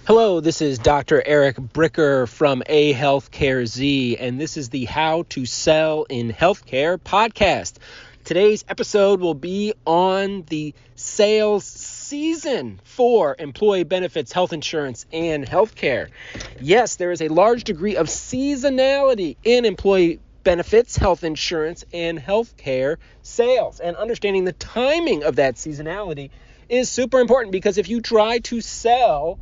Hello, this is Dr. Eric Bricker from A Healthcare Z, and this is the How to Sell in Healthcare podcast. Today's episode will be on the sales season for employee benefits, health insurance, and healthcare. Yes, there is a large degree of seasonality in employee benefits, health insurance, and healthcare sales, and understanding the timing of that seasonality is super important, because if you try to sell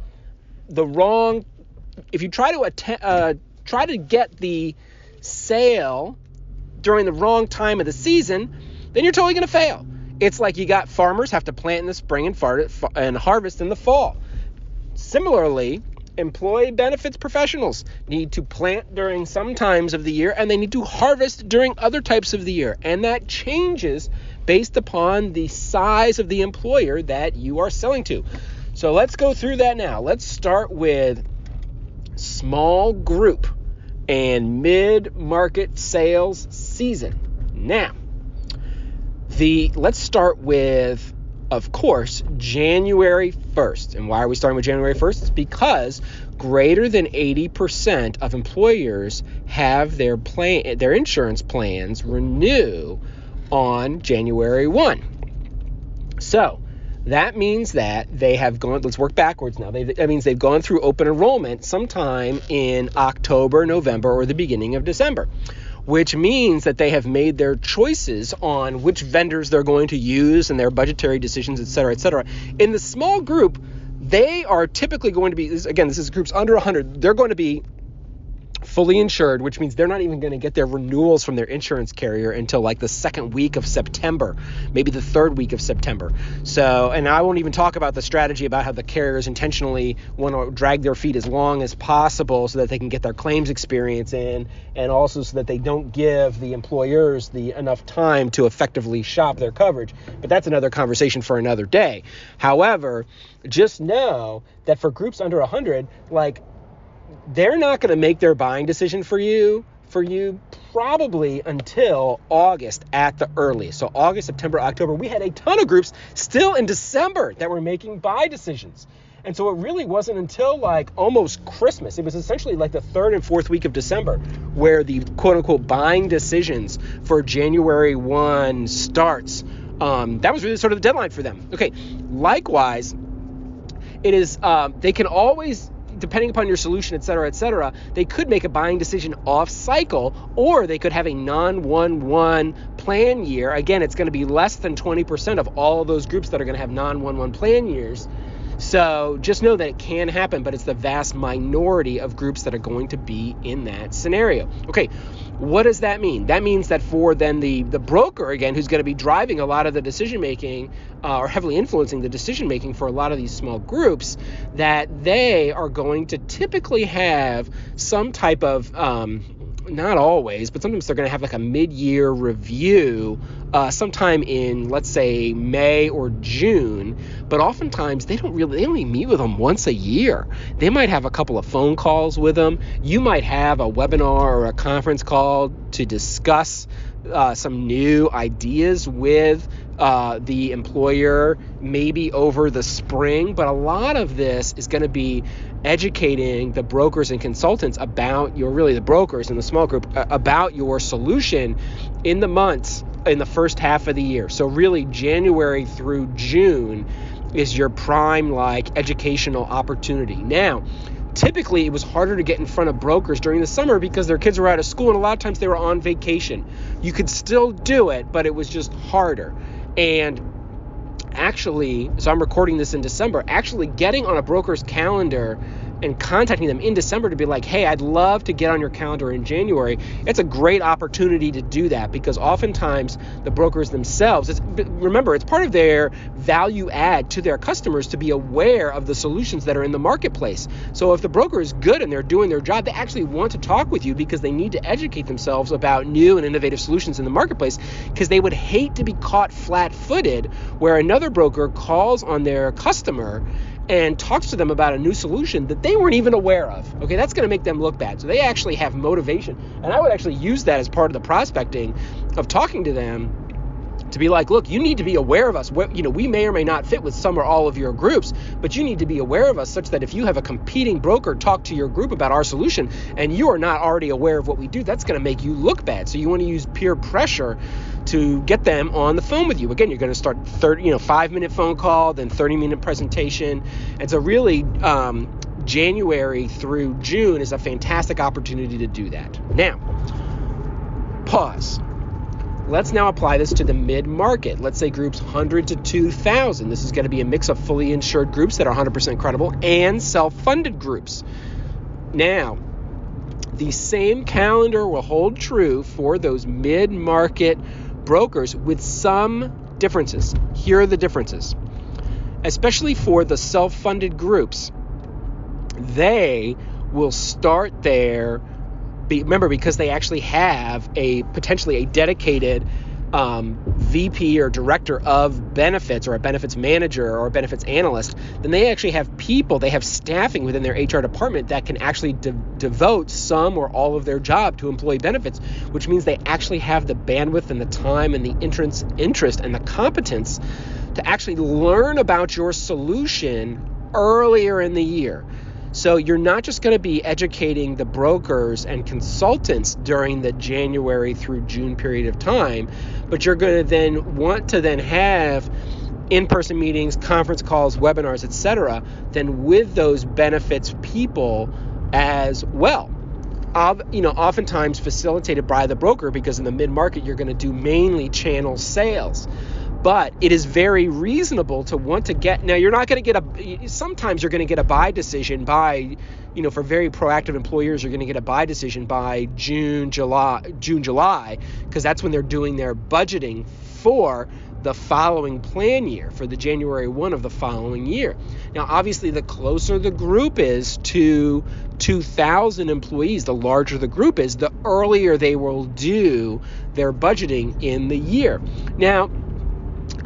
if you try to get the sale during the wrong time of the season, then you're totally going to fail. It's like you got farmers have to plant in the spring and harvest in the fall. Similarly, employee benefits professionals need to plant during some times of the year, and they need to harvest during other types of the year. And that changes based upon the size of the employer that you are selling to. So let's go through that now. Let's start with small group and mid-market sales season. Now, let's start with, of course, January 1st. And why are we starting with January 1st? It's because greater than 80% of employers have their insurance plans renew on January 1. So that means that they have gone, let's work backwards now. That means they've gone through open enrollment sometime in October, November, or the beginning of December, which means that they have made their choices on which vendors they're going to use and their budgetary decisions, et cetera, et cetera. In the small group, they are typically going to be, again, this is groups under 100, they're going to be fully insured, which means they're not even going to get their renewals from their insurance carrier until like the second week of September, maybe the third week of September. So, and I won't even talk about the strategy about how the carriers intentionally want to drag their feet as long as possible so that they can get their claims experience in, and also so that they don't give the employers enough time to effectively shop their coverage. But that's another conversation for another day. However, just know that for groups under 100, they're not going to make their buying decision for you probably until August at the earliest. So August, September, October, we had a ton of groups still in December that were making buy decisions. And so it really wasn't until almost Christmas. It was essentially the third and fourth week of December where the quote unquote buying decisions for January 1 starts. That was really sort of the deadline for them. Okay. Likewise, it is, they can always, depending upon your solution, et cetera, they could make a buying decision off cycle, or they could have a non-1-1 plan year. Again, it's going to be less than 20% of all of those groups that are going to have non-1-1 plan years. So just know that it can happen, but it's the vast minority of groups that are going to be in that scenario. Okay, what does that mean? That means that for then the broker, again, who's going to be driving a lot of the decision-making or heavily influencing the decision-making for a lot of these small groups, that they are going to typically have some type of, not always, but sometimes they're going to have a mid-year review sometime in, let's say, May or June. But oftentimes they only meet with them once a year. They might have a couple of phone calls with them. You might have a webinar or a conference call to discuss some new ideas with the employer, maybe over the spring. But a lot of this is going to be educating the brokers and consultants about the brokers in the small group about your solution in the first half of the year. So really January through June is your prime educational opportunity. Now, typically it was harder to get in front of brokers during the summer because their kids were out of school, and a lot of times they were on vacation. You could still do it, but it was just harder. And actually, so I'm recording this in December, actually getting on a broker's calendar and contacting them in December to be like, hey, I'd love to get on your calendar in January. It's a great opportunity to do that, because oftentimes the brokers themselves, remember, it's part of their value add to their customers to be aware of the solutions that are in the marketplace. So if the broker is good and they're doing their job, they actually want to talk with you because they need to educate themselves about new and innovative solutions in the marketplace, because they would hate to be caught flat-footed where another broker calls on their customer and talks to them about a new solution that they weren't even aware of. Okay, that's going to make them look bad. So they actually have motivation. And I would actually use that as part of the prospecting of talking to them to be like, look, you need to be aware of us. We may or may not fit with some or all of your groups, but you need to be aware of us such that if you have a competing broker talk to your group about our solution and you are not already aware of what we do, that's going to make you look bad. So you want to use peer pressure to get them on the phone with you. Again, you're going to start 5-minute phone call, then 30-minute presentation. And so really, January through June is a fantastic opportunity to do that. Now, pause. Let's now apply this to the mid-market. Let's say groups 100 to 2,000. This is going to be a mix of fully insured groups that are 100% credible and self-funded groups. Now, the same calendar will hold true for those mid-market brokers with some differences. Here are the differences. Especially for the self-funded groups, they will start their remember, because they actually have potentially a dedicated VP or director of benefits, or a benefits manager or a benefits analyst, then they actually have people, they have staffing within their HR department that can actually devote some or all of their job to employee benefits, which means they actually have the bandwidth and the time and the interest and the competence to actually learn about your solution earlier in the year. So you're not just going to be educating the brokers and consultants during the January through June period of time, but you're going to then want to then have in-person meetings, conference calls, webinars, etc., then with those benefits people as well. Oftentimes facilitated by the broker, because in the mid-market you're going to do mainly channel sales. But it is very reasonable to want to get, now you're not going to get sometimes you're going to get a buy decision by, for very proactive employers, you're going to get a buy decision by June, July, because that's when they're doing their budgeting for the following plan year, for the January 1 of the following year. Now, obviously, the closer the group is to 2,000 employees, the larger the group is, the earlier they will do their budgeting in the year. Now,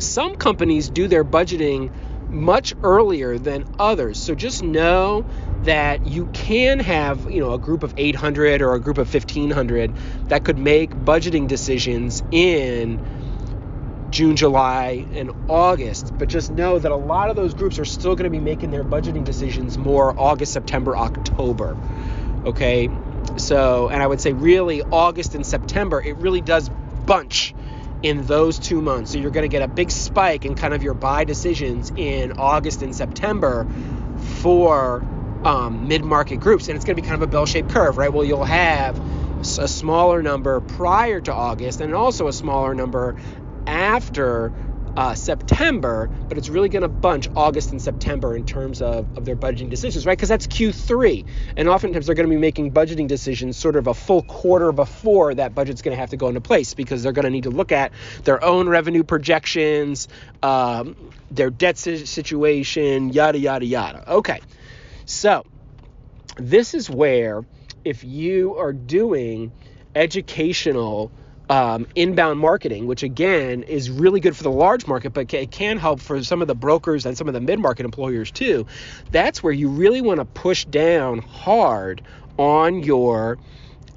some companies do their budgeting much earlier than others. So just know that you can have, a group of 800 or a group of 1,500 that could make budgeting decisions in June, July, and August. But just know that a lot of those groups are still going to be making their budgeting decisions more August, September, October. Okay? So, and I would say really August and September, it really does bunch in those 2 months. So you're going to get a big spike in kind of your buy decisions in August and September for mid-market groups. And it's going to be kind of a bell-shaped curve, right? Well, you'll have a smaller number prior to August and also a smaller number after September, but it's really going to bunch August and September in terms of their budgeting decisions, right? Because that's Q3. And oftentimes they're going to be making budgeting decisions sort of a full quarter before that budget's going to have to go into place, because they're going to need to look at their own revenue projections, their debt situation, yada, yada, yada. Okay. So this is where, if you are doing educational inbound marketing, which again is really good for the large market, but it can help for some of the brokers and some of the mid-market employers too, that's where you really want to push down hard on your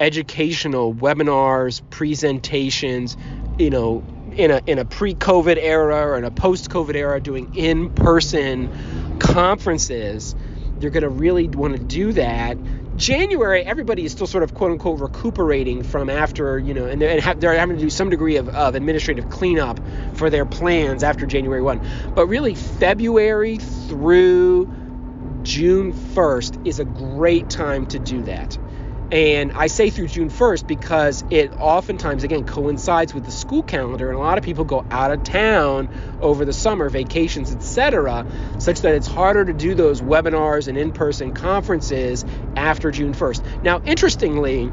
educational webinars, presentations, in a pre-COVID era or in a post-COVID era, doing in-person conferences. You're going to really want to do that. January, everybody is still sort of quote unquote recuperating from after, and they're having to do some degree of administrative cleanup for their plans after January 1. But really, February through June 1st is a great time to do that. And I say through June 1st because it oftentimes, again, coincides with the school calendar, and a lot of people go out of town over the summer, vacations, etc., such that it's harder to do those webinars and in-person conferences after June 1st. Now, interestingly,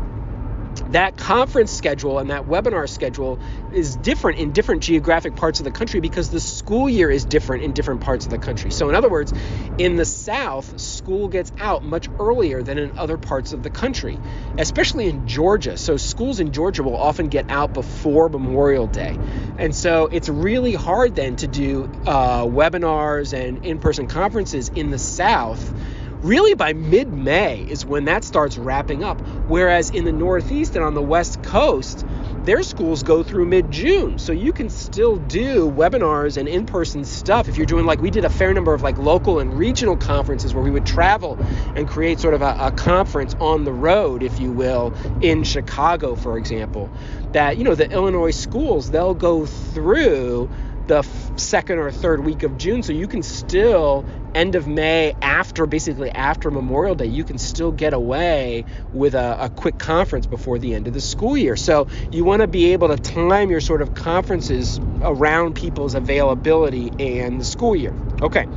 that conference schedule and that webinar schedule is different in different geographic parts of the country because the school year is different in different parts of the country. So in other words, in the South, school gets out much earlier than in other parts of the country, especially in Georgia. So schools in Georgia will often get out before Memorial Day. And so it's really hard then to do webinars and in-person conferences in the South. Really by mid-May is when that starts wrapping up. Whereas in the Northeast and on the West Coast, their schools go through mid-June. So you can still do webinars and in-person stuff if you're doing, like, we did a fair number of like local and regional conferences where we would travel and create sort of a conference on the road, if you will, in Chicago, for example, that, the Illinois schools, they'll go through the second or third week of June. So you can still, end of May, after Memorial Day, you can still get away with a quick conference before the end of the school year. So you want to be able to time your sort of conferences around people's availability and the school year. Okay,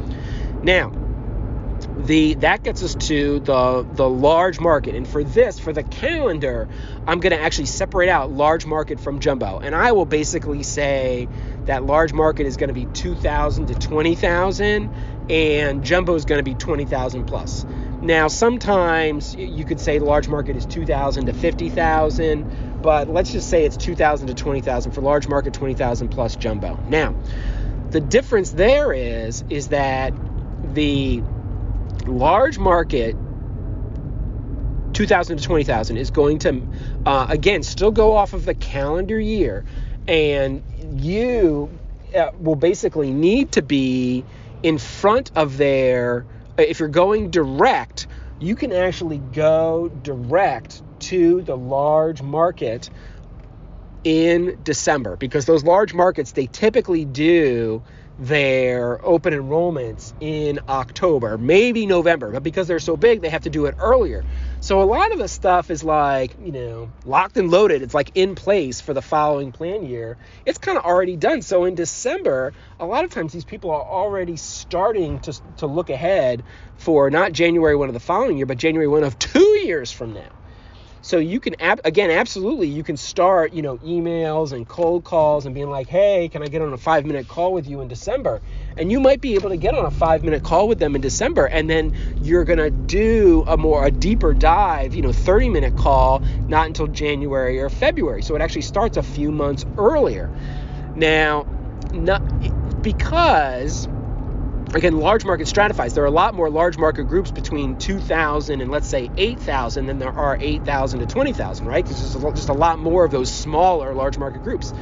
now that gets us to the large market. And for the calendar, I'm going to actually separate out large market from jumbo. And I will basically say that large market is going to be 2,000 to 20,000 and jumbo is going to be 20,000 plus. Now, sometimes you could say the large market is 2,000 to 50,000, but let's just say it's 2,000 to 20,000 for large market, 20,000 plus jumbo. Now, the difference there is that the large market, 2,000 to 20,000, is going to, again, still go off of the calendar year. And you will basically need to be in front of if you're going direct, you can actually go direct to the large market in December, because those large markets, they typically do their open enrollments in October, maybe November, but because they're so big, they have to do it earlier. So a lot of the stuff is like, locked and loaded. It's like in place for the following plan year. It's kind of already done. So in December, a lot of times these people are already starting to look ahead for not January 1 of the following year, but January 1 of 2 years from now. So you can, absolutely, you can start, emails and cold calls and being like, hey, can I get on a 5-minute call with you in December? And you might be able to get on a 5-minute call with them in December. And then you're going to do a deeper dive, 30-minute call, not until January or February. So it actually starts a few months earlier. Now, because, again, large market stratifies. There are a lot more large market groups between 2,000 and, let's say, 8,000 than there are 8,000 to 20,000, right? Because there's just a lot more of those smaller large market groups.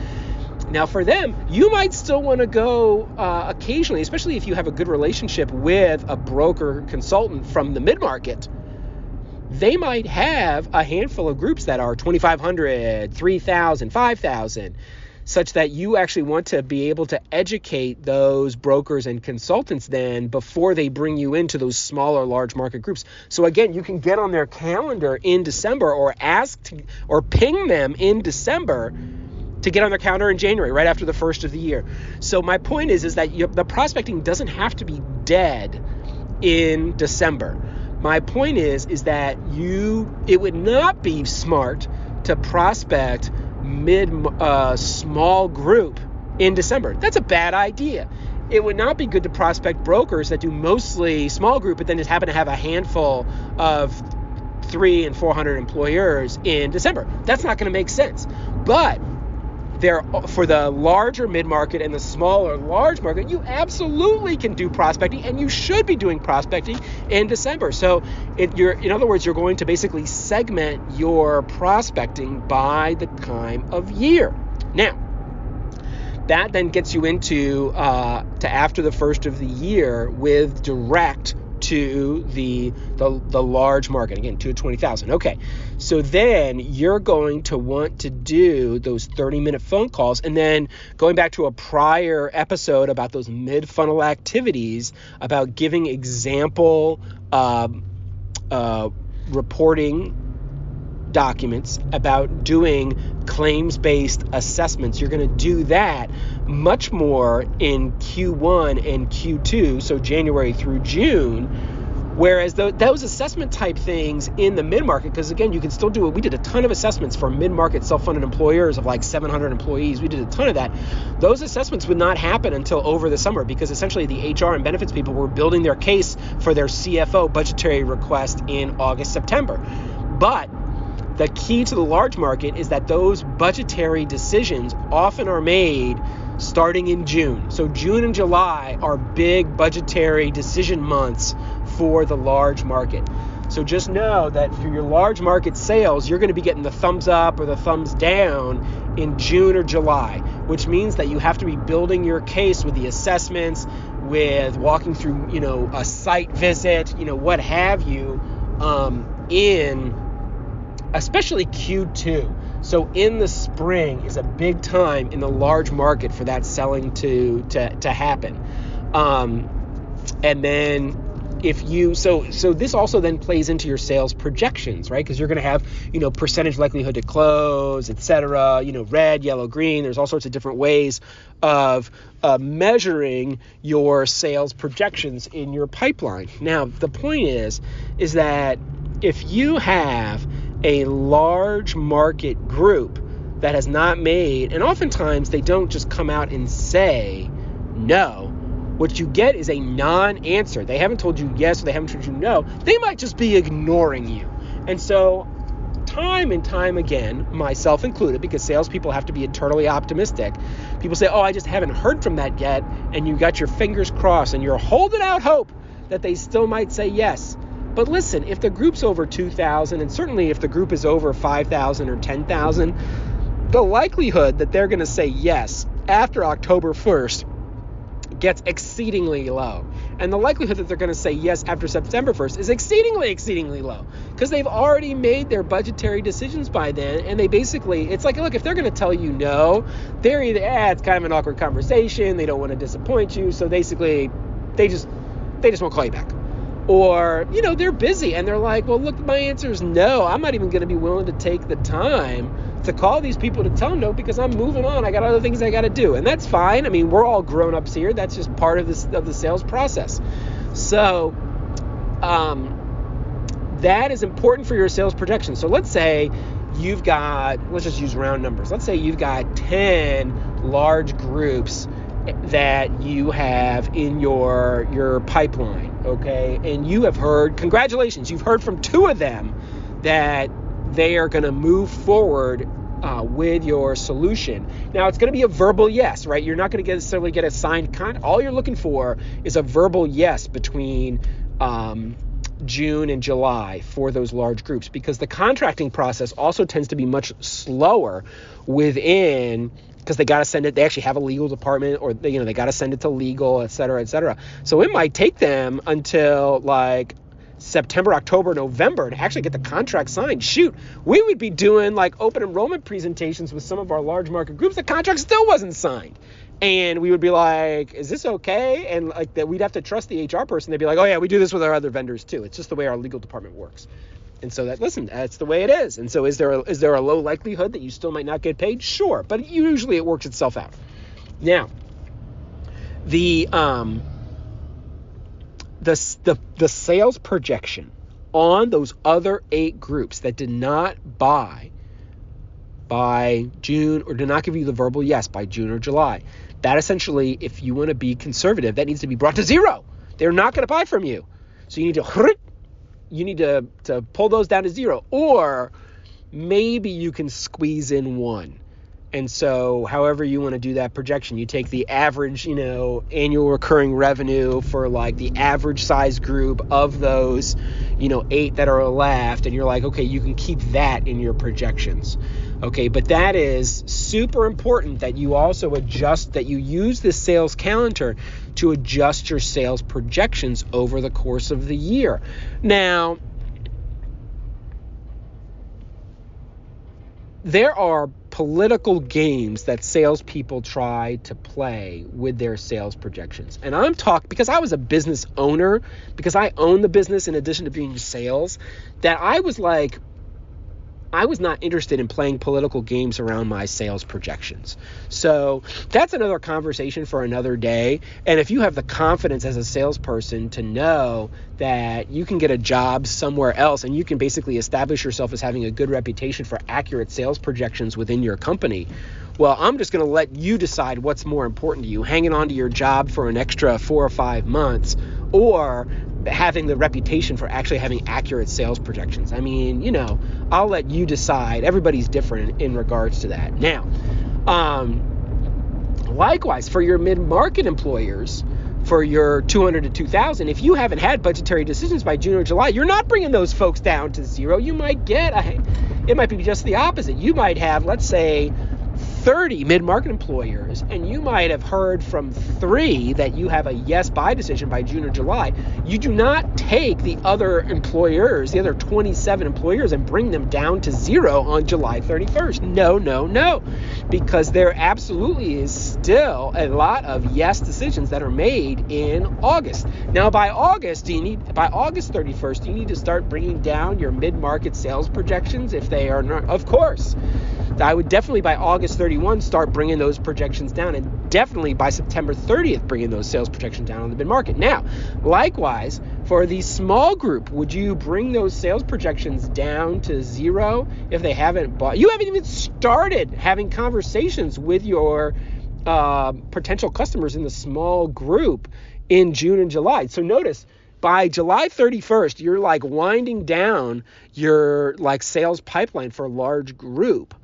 Now, for them, you might still want to go occasionally, especially if you have a good relationship with a broker consultant from the mid-market. They might have a handful of groups that are 2,500, 3,000, 5,000, such that you actually want to be able to educate those brokers and consultants then before they bring you into those smaller large market groups. So again, you can get on their calendar in December or ping them in December to get on their calendar in January, right after the first of the year. So my point is that the prospecting doesn't have to be dead in December. My point is that it would not be smart to prospect small group in December. That's a bad idea. It would not be good to prospect brokers that do mostly small group, but then just happen to have a handful of 300 and 400 employers in December. That's not going to make sense. But for the larger mid-market and the smaller large market, you absolutely can do prospecting, and you should be doing prospecting in December. So in other words, you're going to basically segment your prospecting by the time of year. Now, that then gets you into to after the first of the year with direct to the large market, again, to 20,000. Okay, so then you're going to want to do those 30-minute phone calls, and then going back to a prior episode about those mid-funnel activities, about giving example reporting documents, about doing claims-based assessments. You're going to do that much more in Q1 and Q2, so January through June, whereas those assessment type things in the mid-market, because again, you can still do it. We did a ton of assessments for mid-market self-funded employers of like 700 employees. We did a ton of that. Those assessments would not happen until over the summer, because essentially the HR and benefits people were building their case for their CFO budgetary request in August, September. But the key to the large market is that those budgetary decisions often are made starting in June. So June and July are big budgetary decision months for the large market. So just know that for your large market sales, you're going to be getting the thumbs up or the thumbs down in June or July, which means that you have to be building your case with the assessments, with walking through, a site visit, what have you, in especially Q2. So in the spring is a big time in the large market for that selling to happen. And then if you, so this also then plays into your sales projections, right? Because you're going to have, percentage likelihood to close, etc., red, yellow, green. There's all sorts of different ways of measuring your sales projections in your pipeline. Now, the point is that if you have a large market group that has not made, and oftentimes they don't just come out and say no. What you get is a non-answer. They haven't told you yes, or they haven't told you no. They might just be ignoring you. And so time and time again, myself included, because salespeople have to be internally optimistic, people say, I just haven't heard from that yet, and you got your fingers crossed, and you're holding out hope that they still might say yes. But listen, if the group's over 2,000, and certainly if the group is over 5,000 or 10,000, the likelihood that they're going to say yes after October 1st gets exceedingly low. And the likelihood that they're going to say yes after September 1st is exceedingly low, because they've already made their budgetary decisions by then. And they basically, it's like, look, if they're going to tell you no, they're either, it's kind of an awkward conversation, they don't want to disappoint you, so basically they just won't call you back. Or, they're busy and they're like, well, look, my answer is no. I'm not even going to be willing to take the time to call these people to tell them no, because I'm moving on. I got other things I got to do. And that's fine. I mean, we're all grown-ups here. That's just part of the sales process. So that is important for your sales projection. So let's say you've got, let's just use round numbers. Let's say you've got 10 large groups that you have in your pipeline, okay? And you have heard, congratulations, you've heard from 2 of them that they are going to move forward with your solution. Now, it's going to be a verbal yes, right? You're not going to necessarily get a signed contract. All you're looking for is a verbal yes between June and July for those large groups, because the contracting process also tends to be much slower within, because they got to send it, they actually have a legal department, or they got to send it to legal, et cetera, et cetera. So it might take them until like September, October, November to actually get the contract signed. Shoot, we would be doing like open enrollment presentations with some of our large market groups. The contract still wasn't signed. And we would be like, is this okay? And like that, we'd have to trust the HR person. They'd be like, oh yeah, we do this with our other vendors too. It's just the way our legal department works. And so that's the way it is. And so is there a low likelihood that you still might not get paid? Sure. But usually it works itself out. Now, the sales projection on those other 8 groups that did not buy by June, or did not give you the verbal yes by June or July, that essentially, if you want to be conservative, that needs to be brought to 0. They're not going to buy from you. So you need to pull those down to 0, or maybe you can squeeze in 1. And so however you want to do that projection, you take the average, annual recurring revenue for like the average size group of those, 8 that are left. And you're like, okay, you can keep that in your projections. Okay. But that is super important that you also adjust, that you use this sales calendar to adjust your sales projections over the course of the year. Now, there are political games that salespeople try to play with their sales projections. And I'm talking, because I was a business owner, because I own the business in addition to being sales, that I was not interested in playing political games around my sales projections. So that's another conversation for another day. And if you have the confidence as a salesperson to know that you can get a job somewhere else and you can basically establish yourself as having a good reputation for accurate sales projections within your company, well, I'm just going to let you decide what's more important to you, hanging on to your job for an extra 4 or 5 months, or having the reputation for actually having accurate sales projections. I mean, I'll let you decide. Everybody's different in regards to that. Now, likewise, for your mid-market employers, for your 200 to 2,000, if you haven't had budgetary decisions by June or July, you're not bringing those folks down to 0. You might get, it might be just the opposite. You might have, let's say, 30 mid-market employers, and you might have heard from 3 that you have a yes buy decision by June or July, you do not take the other employers, the other 27 employers, and bring them down to 0 on July 31st. No, because there absolutely is still a lot of yes decisions that are made in August. Now, by August 31st, you need to start bringing down your mid-market sales projections if they are not, of course. I would definitely by August 31 start bringing those projections down, and definitely by September 30th bringing those sales projections down on the mid-market. Now, likewise, for the small group, would you bring those sales projections down to 0 if they haven't bought? You haven't even started having conversations with your potential customers in the small group in June and July. So notice, by July 31st, you're like winding down your like sales pipeline for a large group.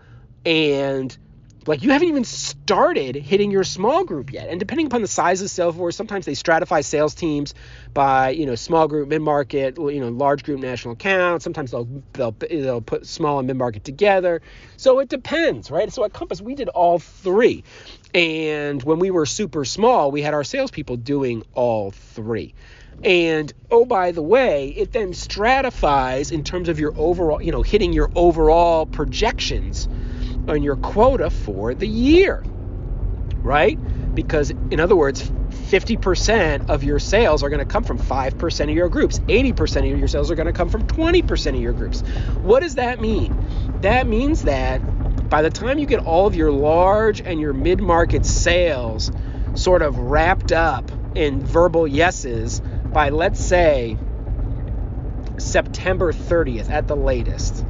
And like you haven't even started hitting your small group yet. And depending upon the size of the sales force, sometimes they stratify sales teams by, small group, mid-market, large group, national account. Sometimes they'll put small and mid-market together. So it depends, right? So at Compass, we did all 3. And when we were super small, we had our salespeople doing all 3. And, oh, by the way, it then stratifies in terms of your overall, hitting your overall projections on your quota for the year, right? Because, in other words, 50% of your sales are going to come from 5% of your groups. 80% of your sales are going to come from 20% of your groups. What does that mean? That means that by the time you get all of your large and your mid-market sales sort of wrapped up in verbal yeses by, let's say, September 30th at the latest,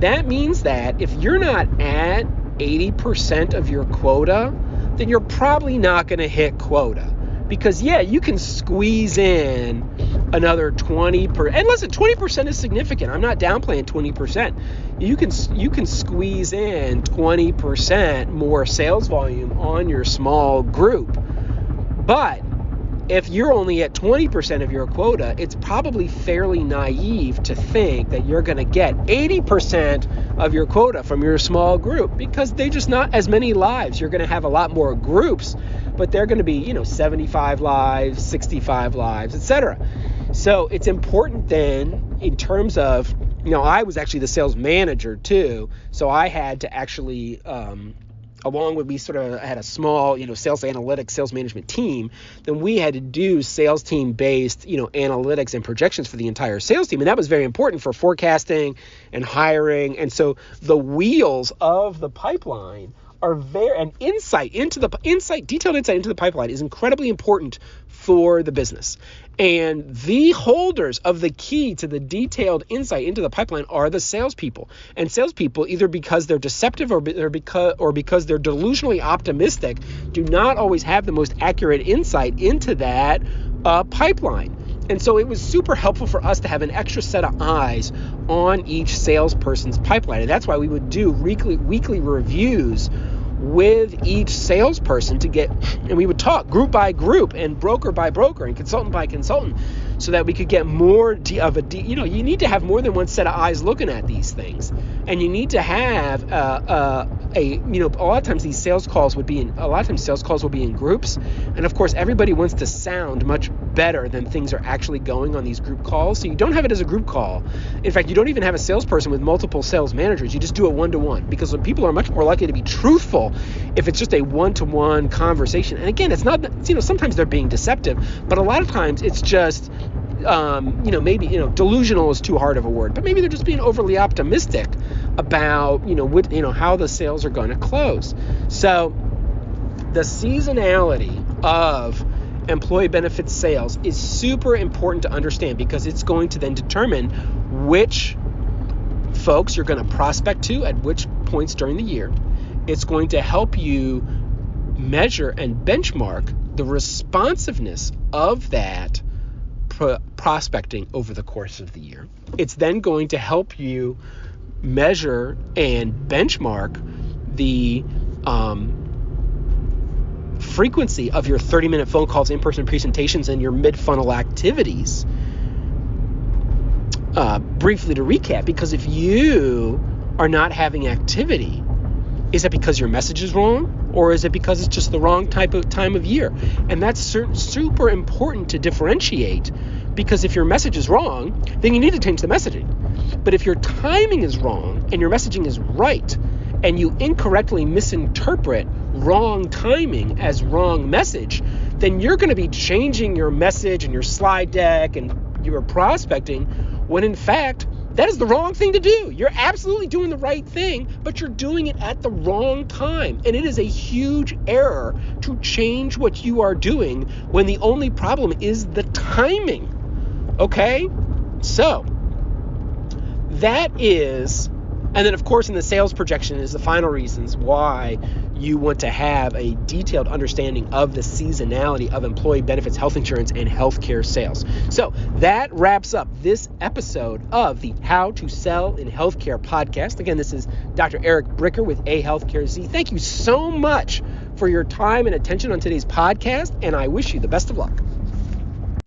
that means that if you're not at 80% of your quota, then you're probably not going to hit quota. Because, you can squeeze in another 20%. And listen, 20% is significant. I'm not downplaying 20%. You can squeeze in 20% more sales volume on your small group. But if you're only at 20% of your quota, it's probably fairly naive to think that you're going to get 80% of your quota from your small group, because they're just not as many lives. You're going to have a lot more groups, but they're going to be, 75 lives, 65 lives, etc. So it's important then in terms of, I was actually the sales manager too, so I had to actually along with, we sort of had a small, sales analytics, sales management team, then we had to do sales team based, analytics and projections for the entire sales team. And that was very important for forecasting and hiring. And so the wheels of the pipeline are very, and detailed insight into the pipeline is incredibly important for the business. And the holders of the key to the detailed insight into the pipeline are the salespeople. And salespeople, either because they're deceptive or because they're delusionally optimistic, do not always have the most accurate insight into that pipeline. And so it was super helpful for us to have an extra set of eyes on each salesperson's pipeline. And that's why we would do weekly reviews with each salesperson and we would talk group by group and broker by broker and consultant by consultant, so that we could get more you need to have more than one set of eyes looking at these things. And you need to have a lot of times sales calls will be in groups. And of course, everybody wants to sound much better than things are actually going on these group calls. So you don't have it as a group call. In fact, you don't even have a salesperson with multiple sales managers. You just do a one-to-one, because people are much more likely to be truthful if it's just a one-to-one conversation. And again, it's not, sometimes they're being deceptive, but a lot of times it's just, maybe, delusional is too hard of a word, but maybe they're just being overly optimistic about, how the sales are going to close. So the seasonality of employee benefits sales is super important to understand, because it's going to then determine which folks you're going to prospect to at which points during the year. It's going to help you measure and benchmark the responsiveness of that prospecting over the course of the year. It's then going to help you measure and benchmark the frequency of your 30-minute phone calls, in-person presentations, and your mid-funnel activities. Briefly to recap, because if you are not having activity Is it because your message is wrong, or is it because it's just the wrong time of year? And that's super important to differentiate, because if your message is wrong, then you need to change the messaging. But if your timing is wrong and your messaging is right, and you incorrectly misinterpret wrong timing as wrong message, then you're going to be changing your message and your slide deck and your prospecting, when in fact, that is the wrong thing to do. You're absolutely doing the right thing, but you're doing it at the wrong time. And it is a huge error to change what you are doing when the only problem is the timing. Okay? So, that is, and then of course in the sales projection is the final reasons why you want to have a detailed understanding of the seasonality of employee benefits, health insurance, and healthcare sales. So that wraps up this episode of the How to Sell in Healthcare podcast. Again, this is Dr. Eric Bricker with A Healthcare Z. Thank you so much for your time and attention on today's podcast, and I wish you the best of luck.